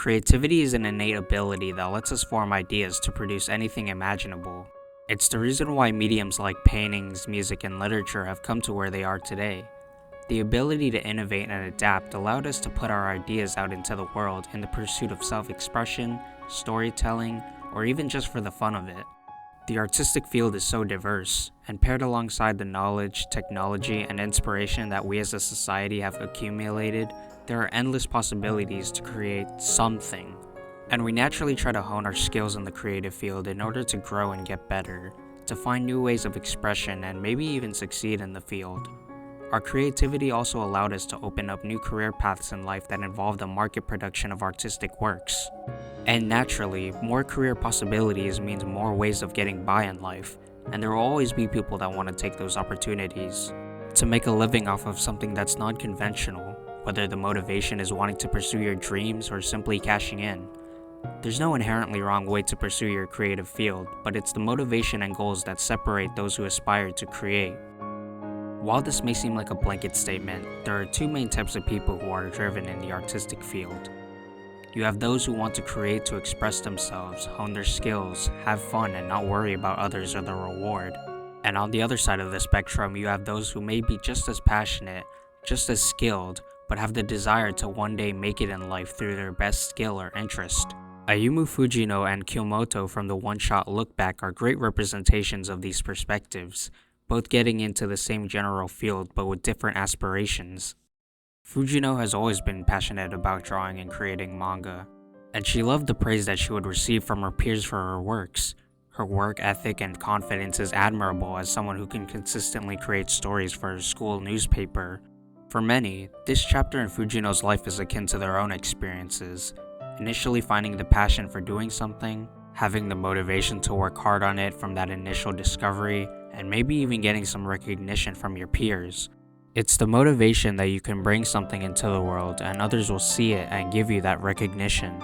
Creativity is an innate ability that lets us form ideas to produce anything imaginable. It's the reason why mediums like paintings, music, and literature have come to where they are today. The ability to innovate and adapt allowed us to put our ideas out into the world in the pursuit of self-expression, storytelling, or even just for the fun of it. The artistic field is so diverse, and paired alongside the knowledge, technology, and inspiration that we as a society have accumulated, there are endless possibilities to create something. And we naturally try to hone our skills in the creative field in order to grow and get better, to find new ways of expression and maybe even succeed in the field. Our creativity also allowed us to open up new career paths in life that involve the market production of artistic works. And naturally, more career possibilities means more ways of getting by in life, and there will always be people that want to take those opportunities. To make a living off of something that's non-conventional, whether the motivation is wanting to pursue your dreams or simply cashing in. There's no inherently wrong way to pursue your creative field, but it's the motivation and goals that separate those who aspire to create. While this may seem like a blanket statement, there are two main types of people who are driven in the artistic field. You have those who want to create to express themselves, hone their skills, have fun, and not worry about others or the reward. And on the other side of the spectrum, you have those who may be just as passionate, just as skilled, but have the desire to one day make it in life through their best skill or interest. Ayumu Fujino and Kyomoto from the one-shot Look Back are great representations of these perspectives, both getting into the same general field but with different aspirations. Fujino has always been passionate about drawing and creating manga, and she loved the praise that she would receive from her peers for her works. Her work ethic and confidence is admirable as someone who can consistently create stories for her school newspaper. For many, this chapter in Fujino's life is akin to their own experiences, initially finding the passion for doing something, having the motivation to work hard on it from that initial discovery, and maybe even getting some recognition from your peers. It's the motivation that you can bring something into the world and others will see it and give you that recognition.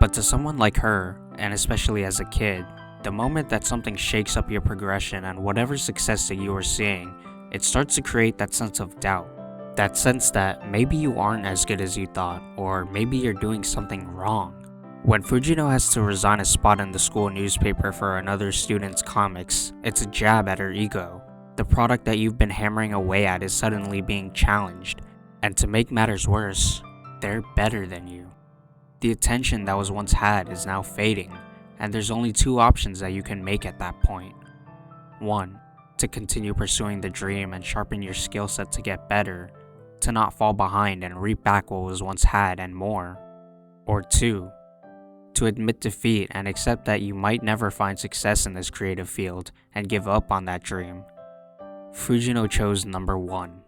But to someone like her, and especially as a kid, the moment that something shakes up your progression and whatever success that you are seeing, it starts to create that sense of doubt. That sense that maybe you aren't as good as you thought, or maybe you're doing something wrong. When Fujino has to resign a spot in the school newspaper for another student's comics, it's a jab at her ego. The product that you've been hammering away at is suddenly being challenged, and to make matters worse, they're better than you. The attention that was once had is now fading, and there's only two options that you can make at that point. 1. To continue pursuing the dream and sharpen your skill set to get better, to not fall behind and reap back what was once had and more. Or 2. To admit defeat and accept that you might never find success in this creative field and give up on that dream. Fujino chose number 1.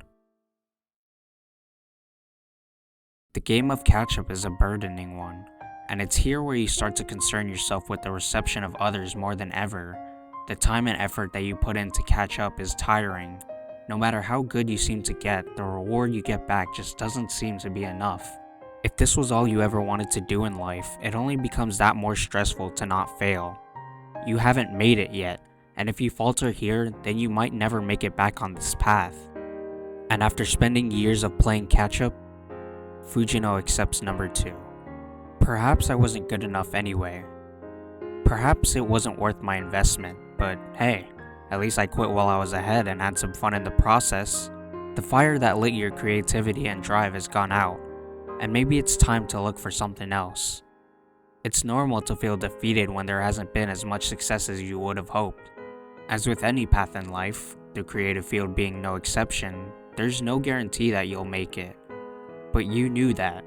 The game of catch-up is a burdening one, and it's here where you start to concern yourself with the reception of others more than ever. The time and effort that you put in to catch up is tiring. No matter how good you seem to get, the reward you get back just doesn't seem to be enough. If this was all you ever wanted to do in life, it only becomes that more stressful to not fail. You haven't made it yet, and if you falter here, then you might never make it back on this path. And after spending years of playing catch-up, Fujino accepts number 2. Perhaps I wasn't good enough anyway. Perhaps it wasn't worth my investment, but hey, at least I quit while I was ahead and had some fun in the process. The fire that lit your creativity and drive has gone out, and maybe it's time to look for something else. It's normal to feel defeated when there hasn't been as much success as you would have hoped. As with any path in life, the creative field being no exception, there's no guarantee that you'll make it. But you knew that.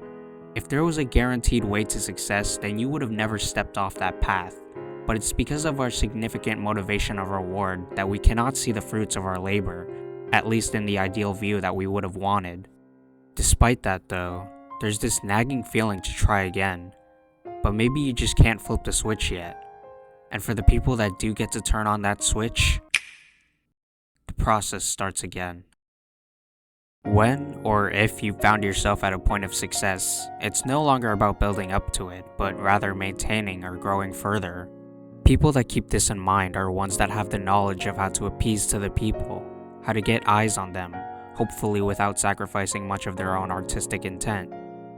If there was a guaranteed way to success, then you would have never stepped off that path. But it's because of our significant motivation of reward that we cannot see the fruits of our labor, at least in the ideal view that we would have wanted. Despite that though, there's this nagging feeling to try again, but maybe you just can't flip the switch yet. And for the people that do get to turn on that switch, the process starts again. When or if you found yourself at a point of success, it's no longer about building up to it, but rather maintaining or growing further. People that keep this in mind are ones that have the knowledge of how to appease to the people, how to get eyes on them, hopefully without sacrificing much of their own artistic intent.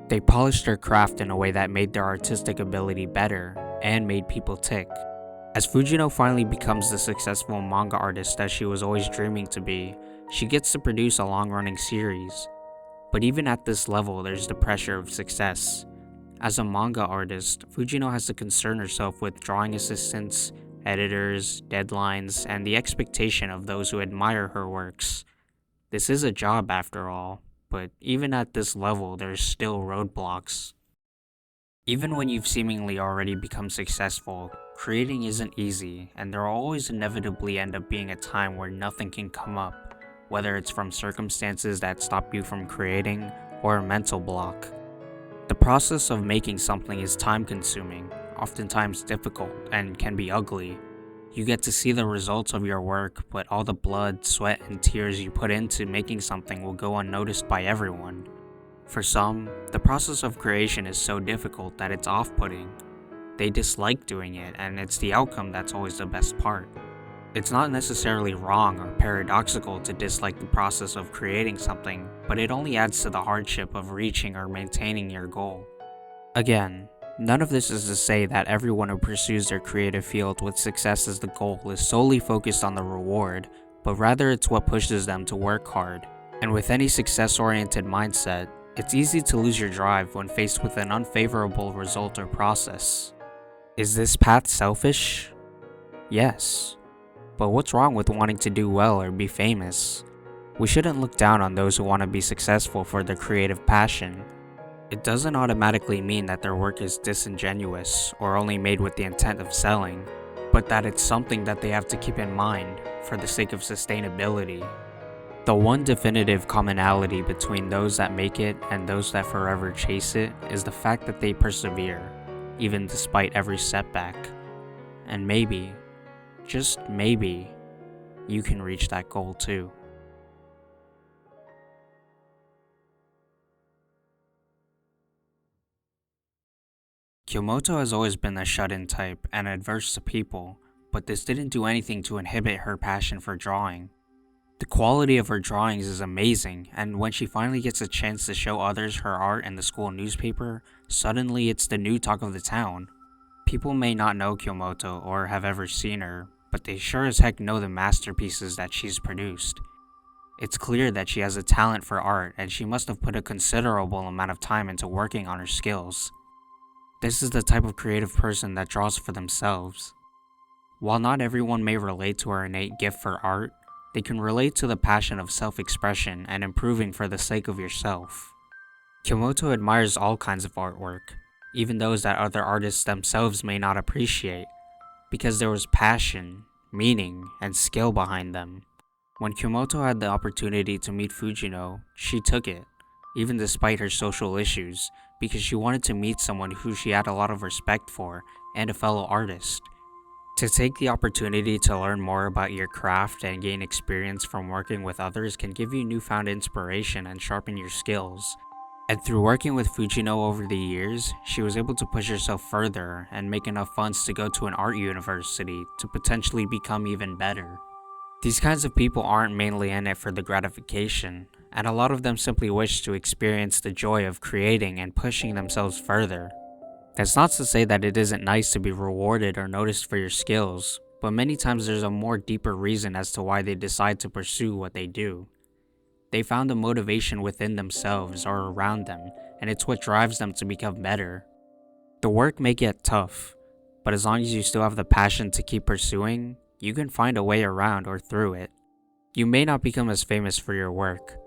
They polished their craft in a way that made their artistic ability better and made people tick. As Fujino finally becomes the successful manga artist that she was always dreaming to be, she gets to produce a long-running series. But even at this level, there's the pressure of success. As a manga artist, Fujino has to concern herself with drawing assistants, editors, deadlines, and the expectation of those who admire her works. This is a job after all, but even at this level, there's still roadblocks. Even when you've seemingly already become successful, creating isn't easy, and there will always inevitably end up being a time where nothing can come up, whether it's from circumstances that stop you from creating or a mental block. The process of making something is time-consuming, oftentimes difficult, and can be ugly. You get to see the results of your work, but all the blood, sweat, and tears you put into making something will go unnoticed by everyone. For some, the process of creation is so difficult that it's off-putting. They dislike doing it, and it's the outcome that's always the best part. It's not necessarily wrong or paradoxical to dislike the process of creating something, but it only adds to the hardship of reaching or maintaining your goal. Again, none of this is to say that everyone who pursues their creative field with success as the goal is solely focused on the reward, but rather it's what pushes them to work hard. And with any success-oriented mindset, it's easy to lose your drive when faced with an unfavorable result or process. Is this path selfish? Yes. But what's wrong with wanting to do well or be famous? We shouldn't look down on those who want to be successful for their creative passion. It doesn't automatically mean that their work is disingenuous or only made with the intent of selling, but that it's something that they have to keep in mind for the sake of sustainability. The one definitive commonality between those that make it and those that forever chase it is the fact that they persevere, even despite every setback. And maybe, just maybe, you can reach that goal too. Kyomoto has always been the shut-in type and adverse to people, but this didn't do anything to inhibit her passion for drawing. The quality of her drawings is amazing, and when she finally gets a chance to show others her art in the school newspaper, suddenly it's the new talk of the town. People may not know Kyomoto or have ever seen her, but they sure as heck know the masterpieces that she's produced. It's clear that she has a talent for art, and she must have put a considerable amount of time into working on her skills. This is the type of creative person that draws for themselves. While not everyone may relate to her innate gift for art, they can relate to the passion of self-expression and improving for the sake of yourself. Kyomoto admires all kinds of artwork, even those that other artists themselves may not appreciate, because there was passion, meaning, and skill behind them. When Kyomoto had the opportunity to meet Fujino, she took it, even despite her social issues, because she wanted to meet someone who she had a lot of respect for and a fellow artist. To take the opportunity to learn more about your craft and gain experience from working with others can give you newfound inspiration and sharpen your skills. And through working with Fujino over the years, she was able to push herself further and make enough funds to go to an art university to potentially become even better. These kinds of people aren't mainly in it for the gratification, and a lot of them simply wish to experience the joy of creating and pushing themselves further. That's not to say that it isn't nice to be rewarded or noticed for your skills, but many times there's a more deeper reason as to why they decide to pursue what they do. They found a motivation within themselves or around them, and it's what drives them to become better. The work may get tough, but as long as you still have the passion to keep pursuing, you can find a way around or through it. You may not become as famous for your work,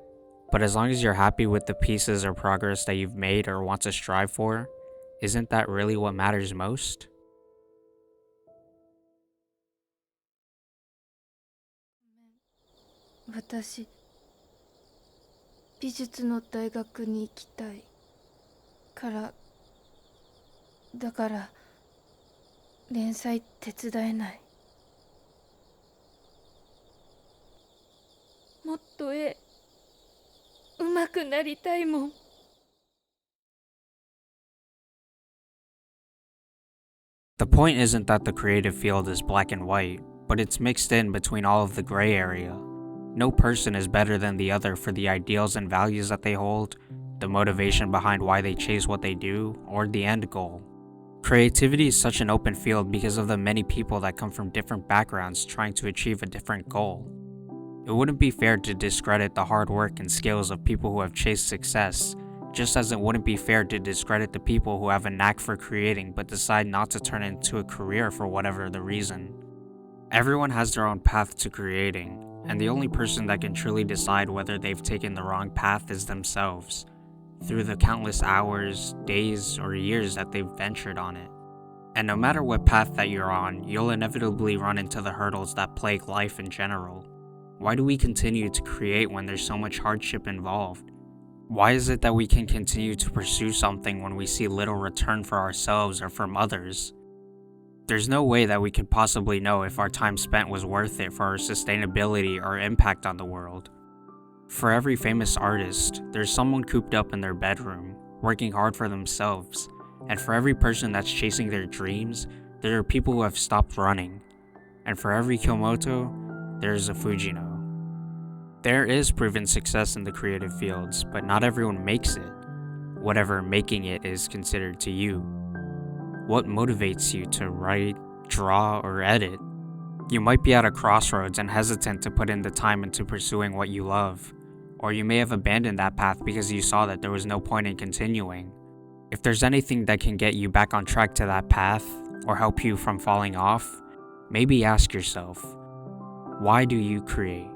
but as long as you're happy with the pieces or progress that you've made or want to strive for, isn't that really what matters most? 私、美術の大学に行きたいから、だから連載手伝えない。もっと上手くなりたいもん。The point isn't that the creative field is black and white, but it's mixed in between all of the gray area. No person is better than the other for the ideals and values that they hold, the motivation behind why they chase what they do, or the end goal. Creativity is such an open field because of the many people that come from different backgrounds trying to achieve a different goal. It wouldn't be fair to discredit the hard work and skills of people who have chased success, just as it wouldn't be fair to discredit the people who have a knack for creating but decide not to turn it into a career for whatever the reason. Everyone has their own path to creating, and the only person that can truly decide whether they've taken the wrong path is themselves, through the countless hours, days, or years that they've ventured on it. And no matter what path that you're on, you'll inevitably run into the hurdles that plague life in general. Why do we continue to create when there's so much hardship involved? Why is it that we can continue to pursue something when we see little return for ourselves or from others? There's no way that we could possibly know if our time spent was worth it for our sustainability or impact on the world. For every famous artist, there's someone cooped up in their bedroom, working hard for themselves, and for every person that's chasing their dreams, there are people who have stopped running. And for every Kyomoto, there is a Fujino. There is proven success in the creative fields, but not everyone makes it, whatever making it is considered to you. What motivates you to write, draw, or edit? You might be at a crossroads and hesitant to put in the time into pursuing what you love, or you may have abandoned that path because you saw that there was no point in continuing. If there's anything that can get you back on track to that path, or help you from falling off, maybe ask yourself, why do you create?